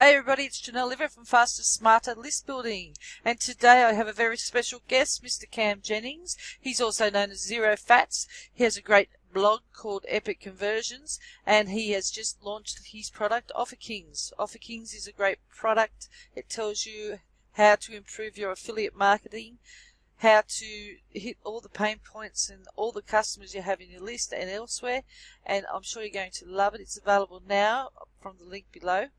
Hey everybody, it's Janelle Liver from Faster, Smarter List Building. And today I have a very special guest, Mr. Kam Jennings. He's also known as Zerofatz. He has a great blog called Epic Conversions, and he has just launched his product, Offer Kings. Offer Kings is a great product. It tells you how to improve your affiliate marketing, how to hit all the pain points and all the customers you have in your list and elsewhere, and I'm sure you're going to love it. It's available now from the link below.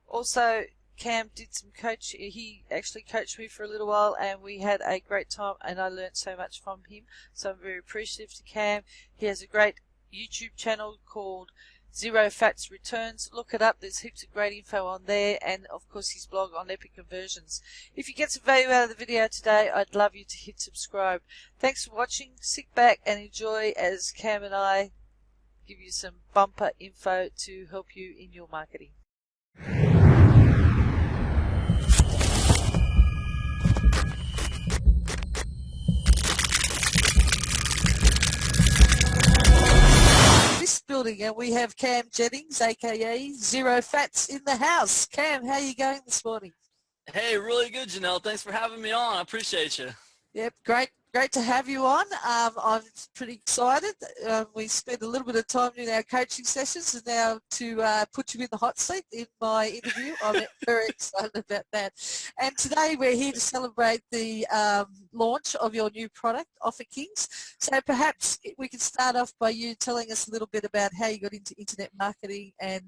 Also, Cam did some coaching. He actually coached me for a little while, and we had a great time, and I learned so much from him. So I'm very appreciative to Cam. He has a great YouTube channel called Zerofatz Returns. Look it up. There's heaps of great info on there, and of course his blog on Epic Conversions. If you get some value out of the video today, I'd love you to hit subscribe. Thanks for watching. Sit back and enjoy as Cam and I give you some bumper info to help you in your marketing. Building, and we have Kam Jennings, aka Zerofatz, in the house. Cam, how are you going this morning? Hey, really good, Janelle. Thanks for having me on. I appreciate you. Yep, great to have you on. I'm pretty excited. We spent a little bit of time doing our coaching sessions, and now to put you in the hot seat in my interview, I'm very excited about that. And today we're here to celebrate the launch of your new product, Offer Kings. So perhaps we can start off by you telling us a little bit about how you got into internet marketing and,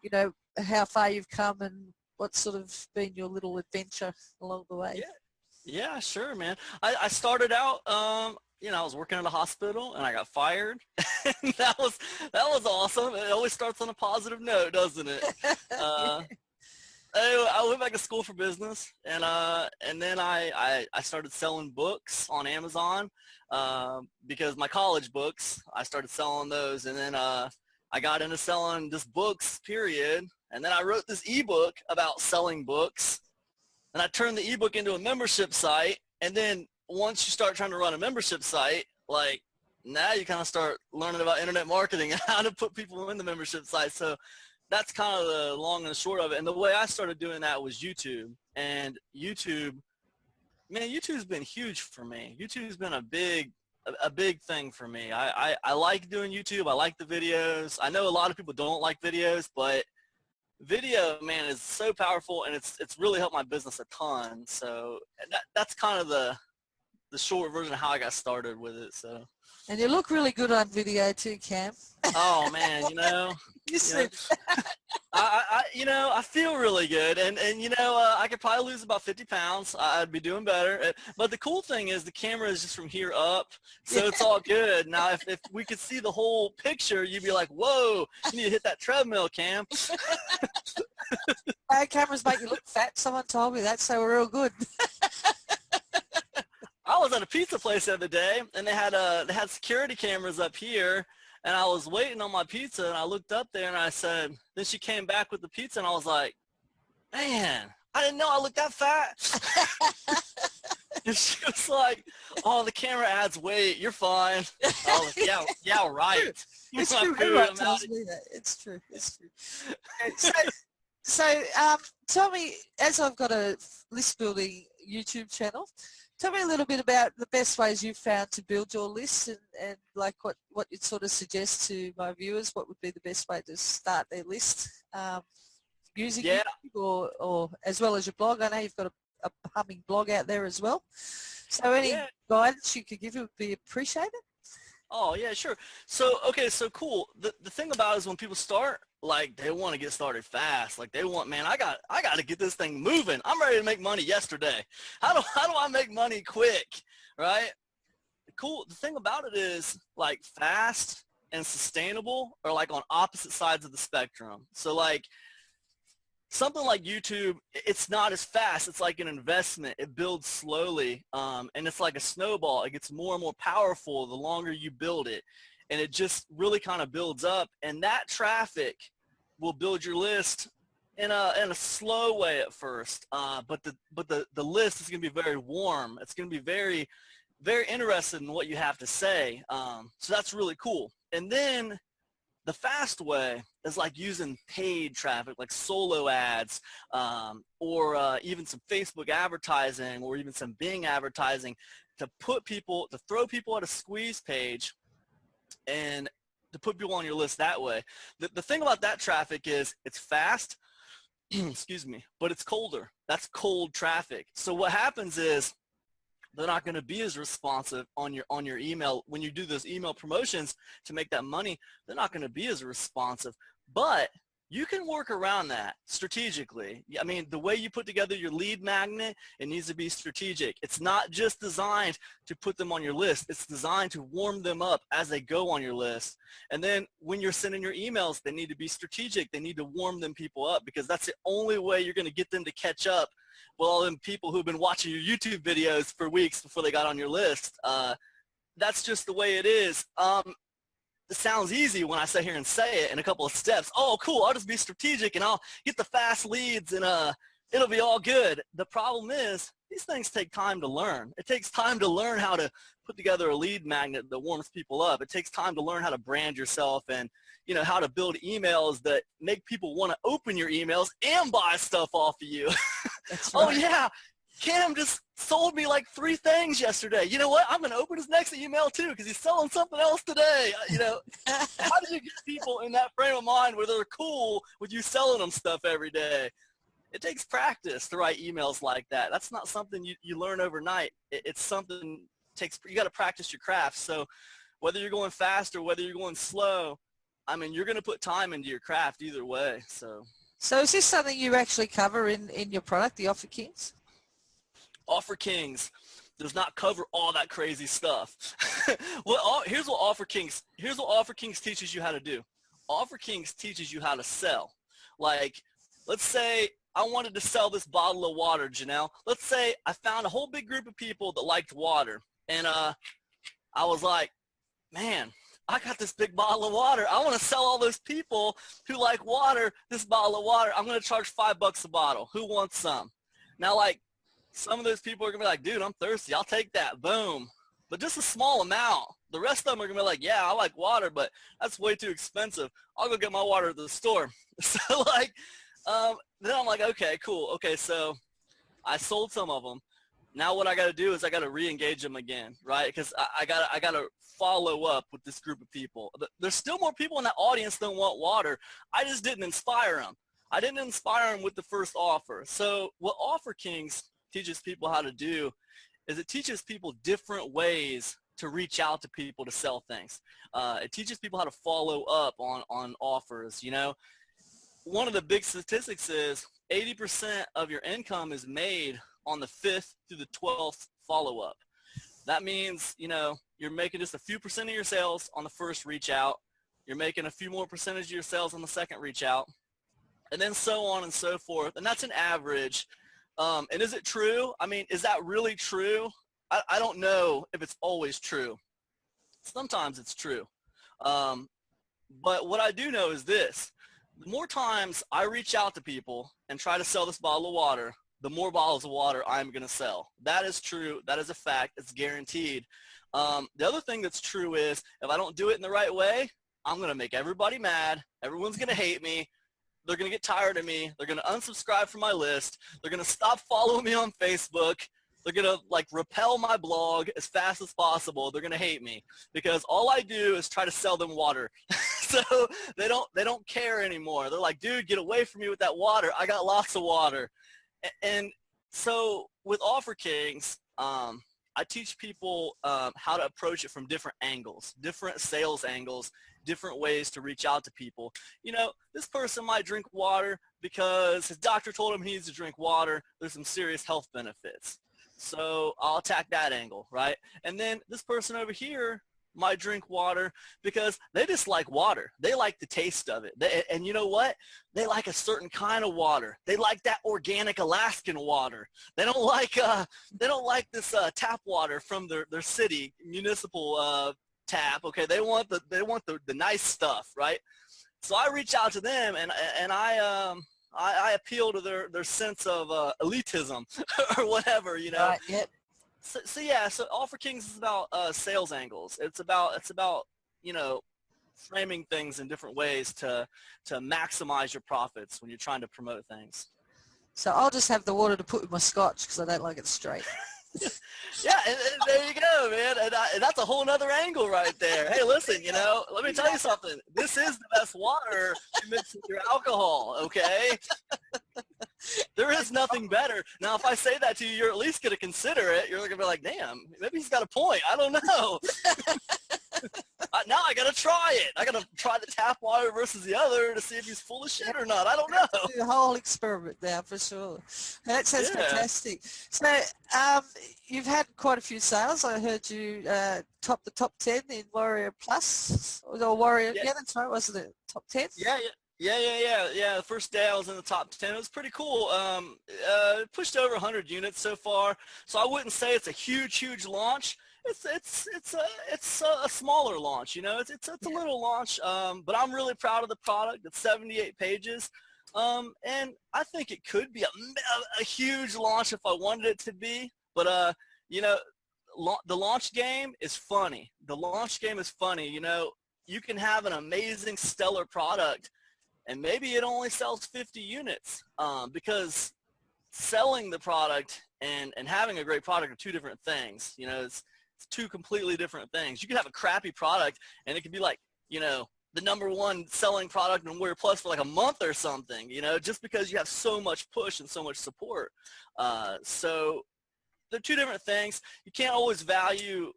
you know, how far you've come and what's sort of been your little adventure along the way. Yeah, sure, man. I started out, you know, I was working at a hospital and I got fired. And that was awesome. It always starts on a positive note, doesn't it? Anyway, I went back to school for business, and then I started selling books on Amazon because my college books, I started selling those, and then I got into selling just books, period. And then I wrote this ebook about selling books. And I turned the ebook into a membership site, and then once you start trying to run a membership site, like now you kind of start learning about internet marketing and how to put people in the membership site. So that's kind of the long and the short of it. And the way I started doing that was YouTube. And YouTube, man, YouTube's been huge for me. YouTube's been a big thing for me. I like doing YouTube. I like the videos. I know a lot of people don't like videos, but video, man, is so powerful, and it's really helped my business a ton. So that's kind of the short version of how I got started with it. So. And you look really good on video too, Cam. Oh man, you know, I feel really good, and you know, I could probably lose about 50 pounds. I'd be doing better. But the cool thing is the camera is just from here up, so it's all good. Now, if we could see the whole picture, you'd be like, whoa, you need to hit that treadmill, Cam. Cameras make you look fat. Someone told me that, so we're all good. I was at a pizza place the other day, and they had security cameras up here, and I was waiting on my pizza, and I looked up there, and I said, then she came back with the pizza, and I was like, man, I didn't know I looked that fat. And she was like, oh, the camera adds weight. You're fine. I was like, yeah, right. It's true. Everyone tells me that. It's true. It's true. So tell me, as I've got a list building YouTube channel, tell me a little bit about the best ways you've found to build your list, and like what you'd sort of suggest to my viewers. What would be the best way to start their list using YouTube or as well as your blog? I know you've got a humming blog out there as well. So any guidance you could give would be appreciated. Oh, yeah, sure. So, okay, so cool. The thing about it is when people start, like, they want to get started fast. Like, they want, man, I got to get this thing moving. I'm ready to make money yesterday. How do I make money quick, right? Cool. The thing about it is, like, fast and sustainable are, like, on opposite sides of the spectrum. So, like, something like YouTube, it's not as fast. It's like an investment. It builds slowly, and it's like a snowball. It gets more and more powerful the longer you build it, and it just really kind of builds up. And that traffic will build your list in a slow way at first, but the list is going to be very warm. It's going to be very, very interested in what you have to say. So that's really cool. And then The fast way is like using paid traffic, like solo ads, or even some Facebook advertising, or even some Bing advertising, to throw people at a squeeze page and to put people on your list that way. The thing about that traffic is it's fast, excuse me, but it's colder. That's cold traffic. So what happens is they're not going to be as responsive on your email. When you do those email promotions to make that money, they're not going to be as responsive. But you can work around that strategically. I mean, the way you put together your lead magnet, it needs to be strategic. It's not just designed to put them on your list. It's designed to warm them up as they go on your list. And then when you're sending your emails, they need to be strategic. They need to warm them people up, because that's the only way you're going to get them to catch up with all them people who've been watching your YouTube videos for weeks before they got on your list. That's just the way it is. It sounds easy when I sit here and say it in a couple of steps. Oh, cool, I'll just be strategic and I'll get the fast leads and it'll be all good. The problem is these things take time to learn. It takes time to learn how to put together a lead magnet that warms people up. It takes time to learn how to brand yourself and, you know, how to build emails that make people want to open your emails and buy stuff off of you. That's right. Oh, yeah. Cam just sold me like 3 things yesterday. You know what? I'm going to open his next email too, because he's selling something else today. You know, how do you get people in that frame of mind where they're cool with you selling them stuff every day? It takes practice to write emails like that. That's not something you learn overnight. It's something you got to practice your craft. So whether you're going fast or whether you're going slow, I mean, you're going to put time into your craft either way. So is this something you actually cover in your product, the Offer Kings? Offer Kings does not cover all that crazy stuff. Here's what Offer Kings teaches you how to do. Offer Kings teaches you how to sell. Like, let's say I wanted to sell this bottle of water, Janelle. Let's say I found a whole big group of people that liked water, and I was like, man, I got this big bottle of water. I want to sell all those people who like water this bottle of water. I'm going to charge $5 a bottle. Who wants some? Now, like, some of those people are going to be like, dude, I'm thirsty. I'll take that. Boom. But just a small amount. The rest of them are going to be like, yeah, I like water, but that's way too expensive. I'll go get my water at the store. So, like, then I'm like, okay, cool. Okay, so I sold some of them. Now what I got to do is I got to re-engage them again, right? Because I got to follow up with this group of people. There's still more people in that audience that want water. I just didn't inspire them. I didn't inspire them with the first offer. So what Offer Kings teaches people how to do is it teaches people different ways to reach out to people to sell things. It teaches people how to follow up on offers. You know, one of the big statistics is 80% of your income is made on the 5th through the 12th follow-up. That means, you know, you're making just a few percent of your sales on the first reach out. You're making a few more percentage of your sales on the second reach out, and then so on and so forth. And that's an average. And is it true? I mean, is that really true? I don't know if it's always true. Sometimes it's true. But what I do know is this. The more times I reach out to people and try to sell this bottle of water, the more bottles of water I'm going to sell. That is true. That is a fact. It's guaranteed. The other thing that's true is if I don't do it in the right way, I'm going to make everybody mad. Everyone's going to hate me. They're going to get tired of me. They're going to unsubscribe from my list. They're going to stop following me on Facebook. They're going to like repel my blog as fast as possible. They're going to hate me because all I do is try to sell them water. So they don't care anymore. They're like, dude, get away from me with that water. I got lots of water. And so with Offer Kings, I teach people how to approach it from different angles, different sales angles, different ways to reach out to people. You know, this person might drink water because his doctor told him he needs to drink water. There's some serious health benefits. So I'll attack that angle, right? And then this person over here might drink water because they just like water. They like the taste of it. And you know what? They like a certain kind of water. They like that organic Alaskan water. They don't like this tap water from their city municipal tap. Okay, they want the nice stuff, right? So I reach out to them and I appeal to their sense of elitism or whatever, you know. Yep. So yeah, so Offer Kings is about sales angles. It's about you know, framing things in different ways to maximize your profits when you're trying to promote things. So I'll just have the water to put with my scotch because I don't like it straight. Yeah, and there you go, man. And that's a whole nother angle right there. Hey, listen, you know, let me tell you something. This is the best water to mix with your alcohol, okay? There is nothing better. Now, if I say that to you, you're at least going to consider it. You're going to be like, damn, maybe he's got a point. I don't know. Now I got to try it. I got to try the tap water versus the other to see if he's full of shit or not. I don't know. Do the whole experiment now for sure. That sounds fantastic. So you've had quite a few sales. I heard you top the top 10 in Warrior Plus or Warrior. Yeah, that's right, wasn't it? Top 10. Yeah. The first day I was in the top 10. It was pretty cool. Pushed over 100 units so far. So I wouldn't say it's a huge launch. It's a smaller launch, you know. It's a little launch, but I'm really proud of the product. It's 78 pages, and I think it could be a huge launch if I wanted it to be. But you know, the launch game is funny. The launch game is funny. You know, you can have an amazing, stellar product, and maybe it only sells 50 units, because selling the product and having a great product are two different things. You know, it's two completely different things. You could have a crappy product and it could be like, you know, the #1 selling product in Warrior Plus for like a month or something, you know, just because you have so much push and so much support. So they're two different things. You can't always value,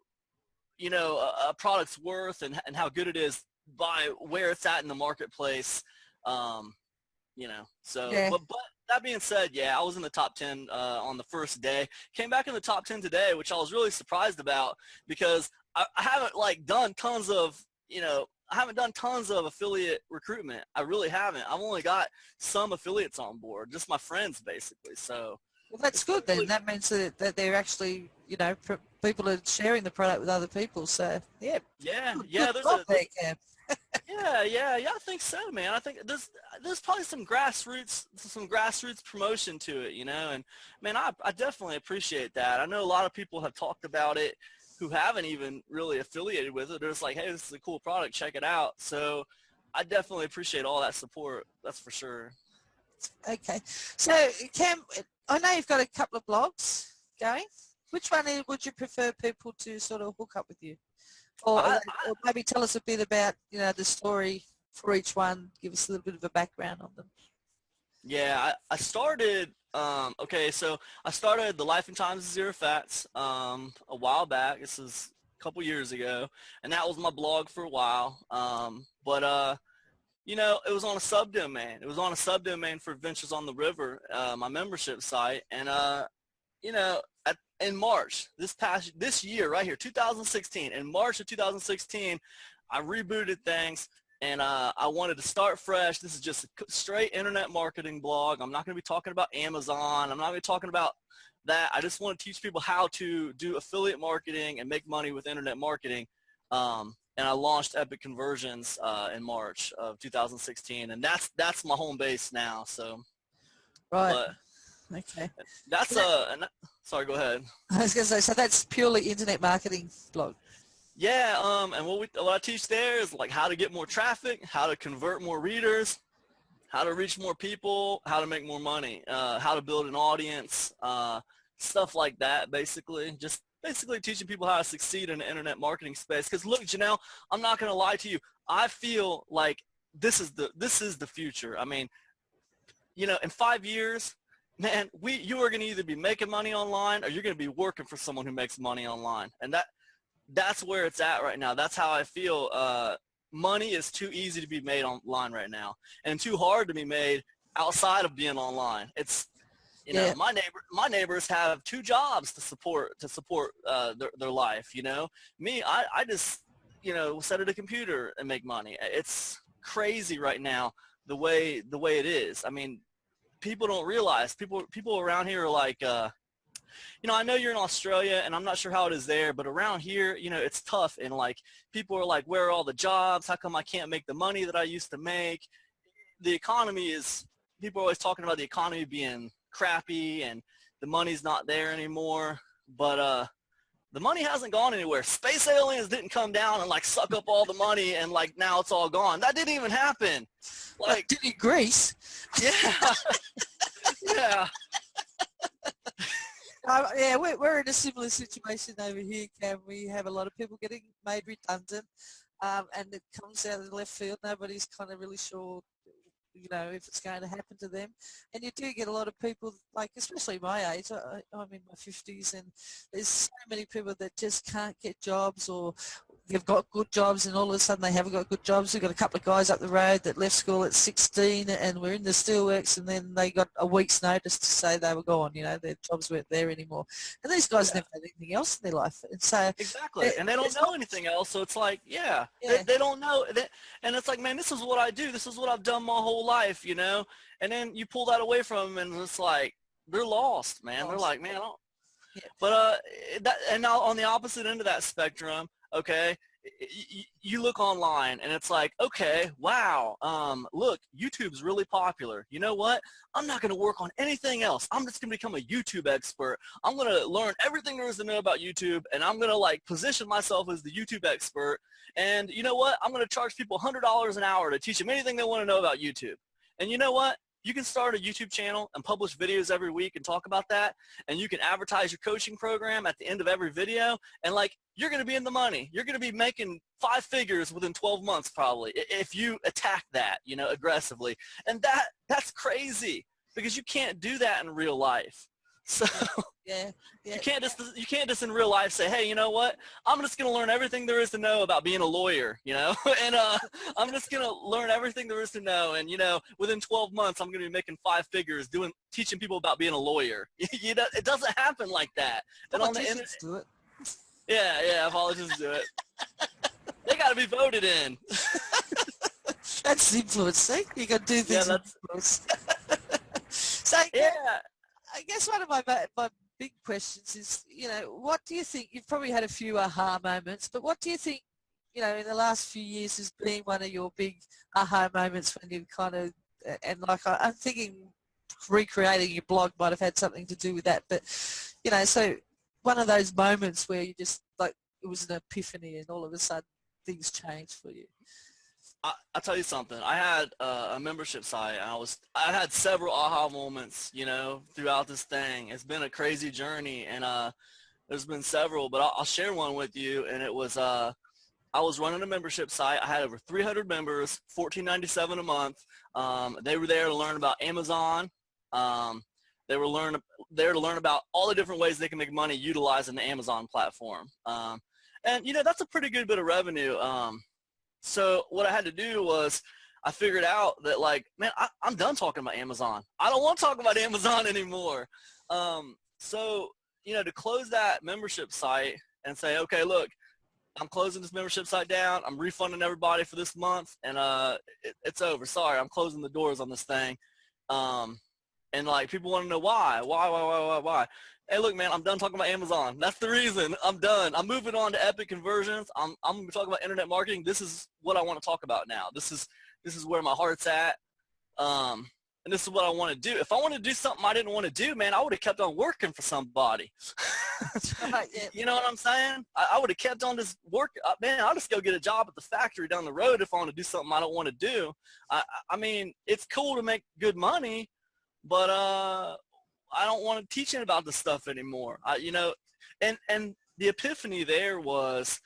you know, a product's worth and how good it is by where it's at in the marketplace. You know, so, but that being said, yeah, I was in the top 10 on the first day. Came back in the top 10 today, which I was really surprised about because I haven't like done tons of, you know, I haven't done tons of affiliate recruitment. I really haven't. I've only got some affiliates on board, just my friends basically. So well, that's good then. That means that they're actually, you know, people are sharing the product with other people. So yeah. Yeah, I think so, man. I think there's probably some grassroots promotion to it, you know, and man, I definitely appreciate that. I know a lot of people have talked about it who haven't even really affiliated with it. They're just like, hey, this is a cool product, check it out. So I definitely appreciate all that support. That's for sure. Okay. So Cam, I know you've got a couple of blogs going. Which one would you prefer people to sort of hook up with you? Or maybe tell us a bit about, you know, the story for each one. Give us a little bit of a background on them. Yeah, I started, okay, so I started the Life and Times of Zerofatz a while back. This is a couple years ago, and that was my blog for a while. But you know, it was on a subdomain. It was on a subdomain for Adventures on the River, my membership site, and you know, in March, this year right here, 2016, in March of 2016, I rebooted things and I wanted to start fresh. This is just a straight internet marketing blog. I'm not going to be talking about Amazon. I'm not going to be talking about that. I just want to teach people how to do affiliate marketing and make money with internet marketing. And I launched Epic Conversions in March of 2016, and that's my home base now. So, right. But, okay. That's sorry, go ahead. I was going to say, so that's purely internet marketing blog. Yeah, and what I teach there is like how to get more traffic, how to convert more readers, how to reach more people, how to make more money, how to build an audience, stuff like that. Basically, just basically teaching people how to succeed in the internet marketing space. Because look, Janelle, I'm not going to lie to you. I feel like this is the future. I mean, you know, in 5 years. Man, you are going to either be making money online or you're going to be working for someone who makes money online. And that's where it's at right now. That's how I feel. Money is too easy to be made online right now and too hard to be made outside of being online. It's, you know, my neighbors have 2 jobs to support their life, you know. Me, I just, you know, sit at a computer and make money. It's crazy right now the way it is. I mean, people don't realize, people around here are like, you know, I know you're in Australia and I'm not sure how it is there, but around here, you know, it's tough. And like, people are like, where are all the jobs? How come I can't make the money that I used to make? The economy people are always talking about the economy being crappy and the money's not there anymore. But the money hasn't gone anywhere. Space aliens didn't come down and like suck up all the money and like now it's all gone. That didn't even happen. Like, did in Greece. yeah, yeah. Yeah, we're in a similar situation over here, Cam. We have a lot of people getting made redundant, and it comes out of the left field. Nobody's kind of really sure, you know, if it's going to happen to them. And you do get a lot of people, like especially my age, I'm in my 50s, and there's so many people that just can't get jobs, or they've got good jobs and all of a sudden they haven't got good jobs. We've got a couple of guys up the road that left school at 16 and were in the steelworks, and then they got a week's notice to say they were gone, you know, their jobs weren't there anymore. And these guys never had anything else in their life. And so exactly. And they don't know anything else. So it's like, they don't know. And it's like, man, this is what I do. This is what I've done my whole life, you know? And then you pull that away from them and it's like, they're lost, man. They're like, man, I don't. Yeah. But and now on the opposite end of that spectrum, okay, you look online and it's like, okay, wow, look, YouTube's really popular. You know what? I'm not going to work on anything else. I'm just going to become a YouTube expert. I'm going to learn everything there is to know about YouTube, and I'm going to like position myself as the YouTube expert. And you know what? I'm going to charge people $100 an hour to teach them anything they want to know about YouTube. And you know what? You can start a YouTube channel and publish videos every week and talk about that, and you can advertise your coaching program at the end of every video, and like, you're going to be in the money. You're going to be making 5 figures within 12 months probably if you attack that, you know, aggressively. And that's crazy because you can't do that in real life. So you can't just in real life say, hey, you know what? I'm just going to learn everything there is to know about being a lawyer, you know, and I'm just going to learn everything there is to know. And, you know, within 12 months, I'm going to be making 5 figures teaching people about being a lawyer. You know, it doesn't happen like that. And on the internet, do it. Yeah, politicians do it. They got to be voted in. That's influence, see? You got to do things with influence. So, yeah. I guess one of my big questions is, you know, what do you think, you've probably had a few aha moments, but what do you think, you know, in the last few years has been one of your big aha moments when you kind of, and like I'm thinking recreating your blog might have had something to do with that, but, you know, so one of those moments where you just, like, it was an epiphany and all of a sudden things changed for you. I'll tell you something. I had a membership site, and I had several aha moments, you know, throughout this thing. It's been a crazy journey, and there's been several, but I'll share one with you. And it was I was running a membership site. I had over 300 members, $14.97 a month. They were there to learn about Amazon. They were there to learn about all the different ways they can make money utilizing the Amazon platform. And you know, that's a pretty good bit of revenue. So what I had to do was I figured out that, like, man, I'm done talking about Amazon. I don't want to talk about Amazon anymore. So, you know, to close that membership site and say, okay, look, I'm closing this membership site down. I'm refunding everybody for this month, and it's over. Sorry, I'm closing the doors on this thing. And, like, people want to know why. Why? Hey, look, man, I'm done talking about Amazon. That's the reason. I'm done. I'm moving on to epic conversions. I'm going to talk about internet marketing. This is what I want to talk about now. This is where my heart's at. And this is what I want to do. If I wanted to do something I didn't want to do, man, I would have kept on working for somebody. You know what I'm saying? I would have kept on just working. Man, I'll just go get a job at the factory down the road if I want to do something I don't want to do. I mean, it's cool to make good money, but I don't want to teach about this stuff anymore. You know, and the epiphany there was,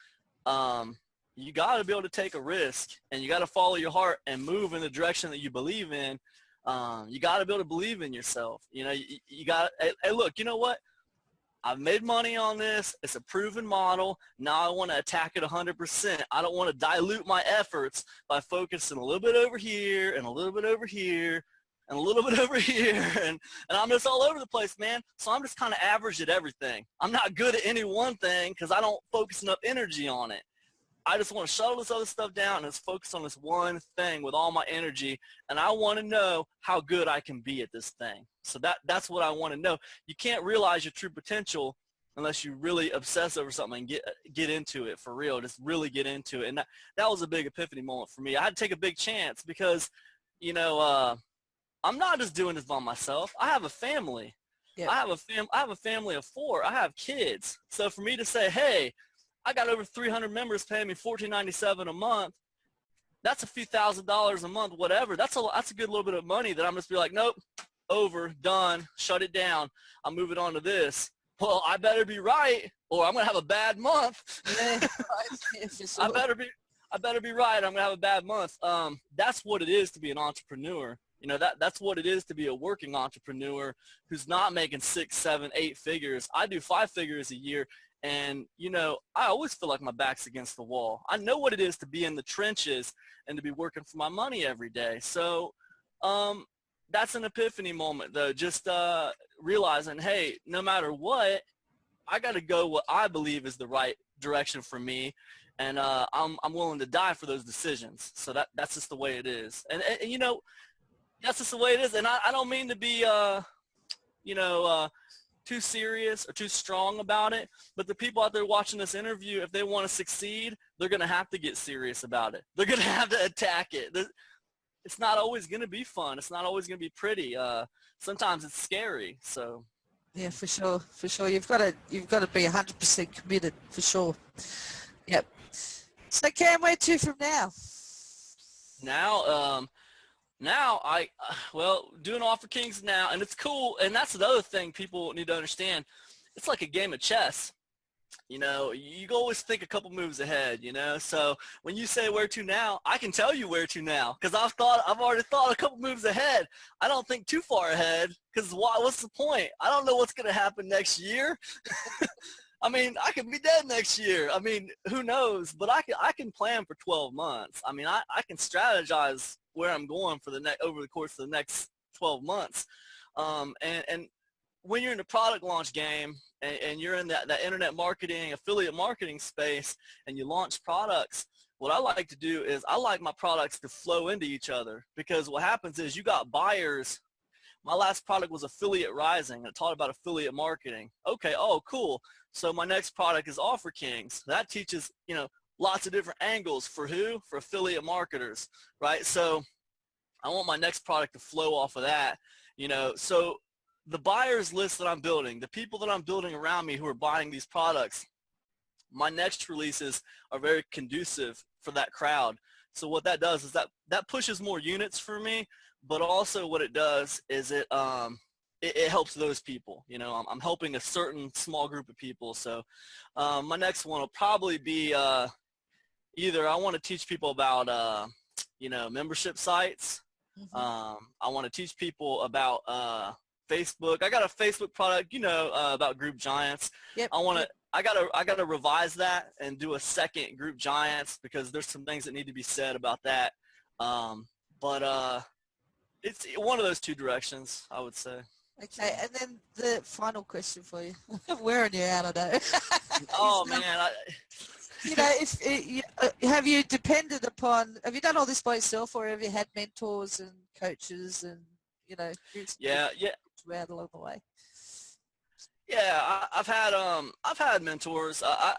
you got to be able to take a risk, and you got to follow your heart and move in the direction that you believe in. You got to be able to believe in yourself. You know, you got to, hey, look, you know what? I've made money on this. It's a proven model. Now I want to attack it 100%. I don't want to dilute my efforts by focusing a little bit over here and a little bit over here and a little bit over here, and I'm just all over the place, man. So I'm just kind of average at everything. I'm not good at any one thing because I don't focus enough energy on it. I just want to shuttle this other stuff down and just focus on this one thing with all my energy, and I want to know how good I can be at this thing. So that's what I want to know. You can't realize your true potential unless you really obsess over something and get into it for real, just really get into it. And that was a big epiphany moment for me. I had to take a big chance because, you know, I'm not just doing this by myself. I have a family. Yep. I have a family of 4. I have kids. So for me to say, hey, I got over 300 members paying me $14.97 a month, that's a few $1,000s a month, whatever. That's a good little bit of money that I'm just be like, nope, over, done, shut it down. I'm moving on to this. Well, I better be right, or I'm gonna have a bad month. Yeah, yeah, for I sure. better be right. I'm gonna have a bad month. That's what it is to be an entrepreneur. You know, that's what it is to be a working entrepreneur who's not making 6, 7, 8 figures. I do 5 figures a year. And, you know, I always feel like my back's against the wall. I know what it is to be in the trenches and to be working for my money every day. So that's an epiphany moment, though, just realizing, hey, no matter what, I got to go what I believe is the right direction for me. And I'm willing to die for those decisions. So that's just the way it is. And you know, that's just the way it is. And I don't mean to be, you know, too serious or too strong about it, but the people out there watching this interview, if they want to succeed, they're going to have to get serious about it. They're going to have to attack it. It's not always going to be fun. It's not always going to be pretty. Sometimes it's scary. So Yeah, for sure, for sure. You've got to be 100% committed, for sure. Yep. So Cam, where to from now? Now well, doing Offer Kings now, and it's cool. And that's the other thing people need to understand. It's like a game of chess. You know, you always think a couple moves ahead, you know. So when you say where to now, I can tell you where to now because I've already thought a couple moves ahead. I don't think too far ahead because what's the point? I don't know what's going to happen next year. I mean, I could be dead next year. I mean, who knows? But I can plan for 12 months. I mean, I can strategize where I'm going for over the course of the next 12 months. And when you're in the product launch game and you're in that internet marketing, affiliate marketing space, and you launch products, what I like to do is I like my products to flow into each other because what happens is you got buyers. My last product was Affiliate Rising. It taught about affiliate marketing. Okay, oh, cool. So my next product is Offer Kings. That teaches, you know, lots of different angles for who? For affiliate marketers, right? So I want my next product to flow off of that, you know. So the buyers list that I'm building, the people that I'm building around me who are buying these products, my next releases are very conducive for that crowd. So what that does is that pushes more units for me, but also what it does is it helps those people. You know, I'm helping a certain small group of people. So my next one will probably be either I want to teach people about, you know, membership sites. I want to teach people about Facebook. I got a Facebook product, you know, about group giants. Yep. I gotta revise that and do a second group giants because there's some things that need to be said about that. But it's one of those two directions, I would say. Okay, and then the final question for you. Wearing you out, I know. Oh man, you know, have you done all this by yourself, or have you had mentors and coaches and, you know, yeah. Out along the way? Yeah, I've had mentors. I've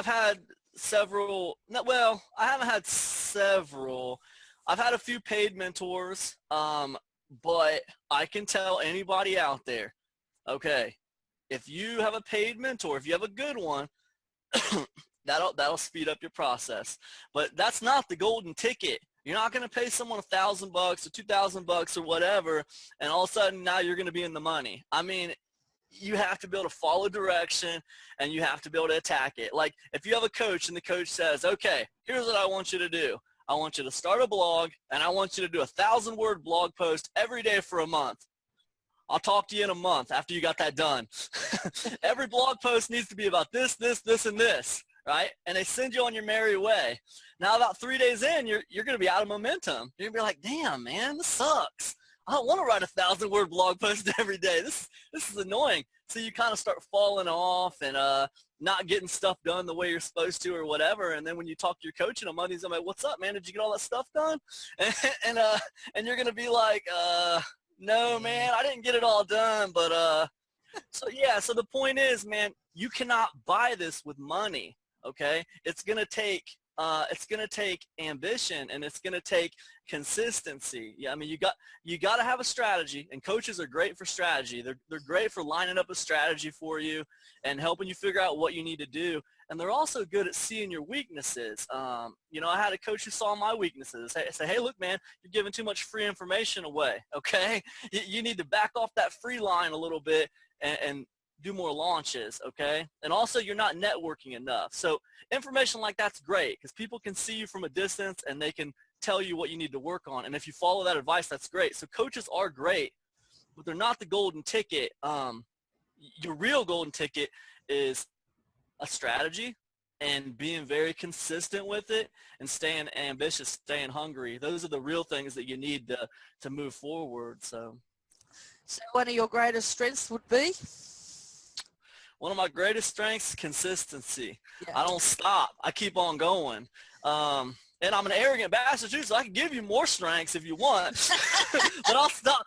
had several. Well, I haven't had several. I've had a few paid mentors, but I can tell anybody out there, okay, if you have a paid mentor, if you have a good one, that'll speed up your process. But that's not the golden ticket. You're not going to pay someone $1,000 or $2,000 or whatever, and all of a sudden now you're going to be in the money. I mean, you have to be able to follow direction, and you have to be able to attack it. Like if you have a coach and the coach says, okay, here's what I want you to do. I want you to start a blog, and I want you to do a 1,000-word blog post every day for a month. I'll talk to you in a month after you got that done. Every blog post needs to be about this, this, this, and this, right? And they send you on your merry way. Now, about 3 days in, you're going to be out of momentum. You're going to be like, damn, man, this sucks. I don't want to write a 1,000-word blog post every day. This is annoying. So you kind of start falling off and not getting stuff done the way you're supposed to or whatever. And then when you talk to your coach in a month, he's like, what's up, man? Did you get all that stuff done? And you're going to be like, no, man, I didn't get it all done. But so the point is, man, you cannot buy this with money. Okay, it's gonna take ambition, and it's gonna take consistency. Yeah, I mean, you got to have a strategy, and coaches are great for strategy. They're great for lining up a strategy for you and helping you figure out what you need to do. And they're also good at seeing your weaknesses. You know, I had a coach who saw my weaknesses. Say, hey, look, man, you're giving too much free information away, okay? You need to back off that free line a little bit and do more launches, okay? And also, you're not networking enough. So information like that's great because people can see you from a distance and they can tell you what you need to work on. And if you follow that advice, that's great. So coaches are great, but they're not the golden ticket. Your real golden ticket is a strategy and being very consistent with it and staying ambitious, staying hungry. Those are the real things that you need to move forward. So one of your greatest strengths would be? One of my greatest strengths, consistency. Yeah. I don't stop. I keep on going. And I'm an arrogant bastard too, so I can give you more strengths if you want. But I'll stop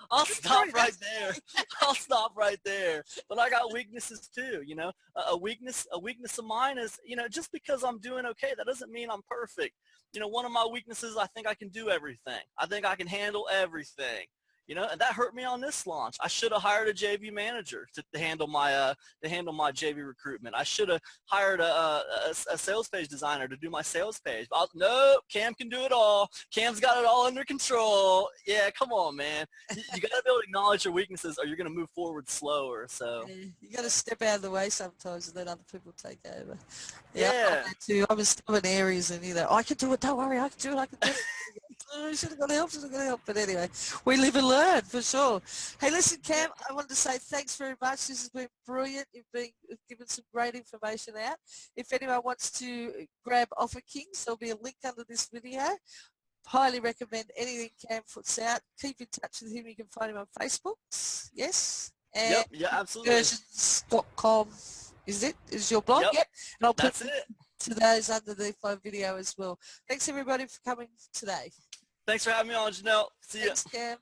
right there. I'll stop right there. But I got weaknesses too, you know. A weakness of mine is, you know, just because I'm doing okay, that doesn't mean I'm perfect. You know, one of my weaknesses, I think I can do everything. I think I can handle everything. You know, and that hurt me on this launch. I should have hired a JV manager to handle my JV recruitment. I should have hired a sales page designer to do my sales page. Nope, Cam can do it all. Cam's got it all under control. Yeah, come on, man. You got to be able to acknowledge your weaknesses, or you're going to move forward slower. So you got to step out of the way sometimes and let other people take over. Yeah. I'm in stubborn areas, and you know, I can do it. Don't worry, I can do it. I can do it. I should have got help. But anyway, we live and learn for sure. Hey, listen, Cam, I wanted to say thanks very much. This has been brilliant. You've given some great information out. If anyone wants to grab Offer Kings, there'll be a link under this video. Highly recommend anything Cam puts out. Keep in touch with him. You can find him on Facebook. Yes. And yep. Yeah, absolutely. Conversions.com is your blog? Yep. And I'll put That's it. to those underneath my video as well. Thanks everybody for coming today. Thanks for having me on, Janelle. See ya. Thanks, Cam.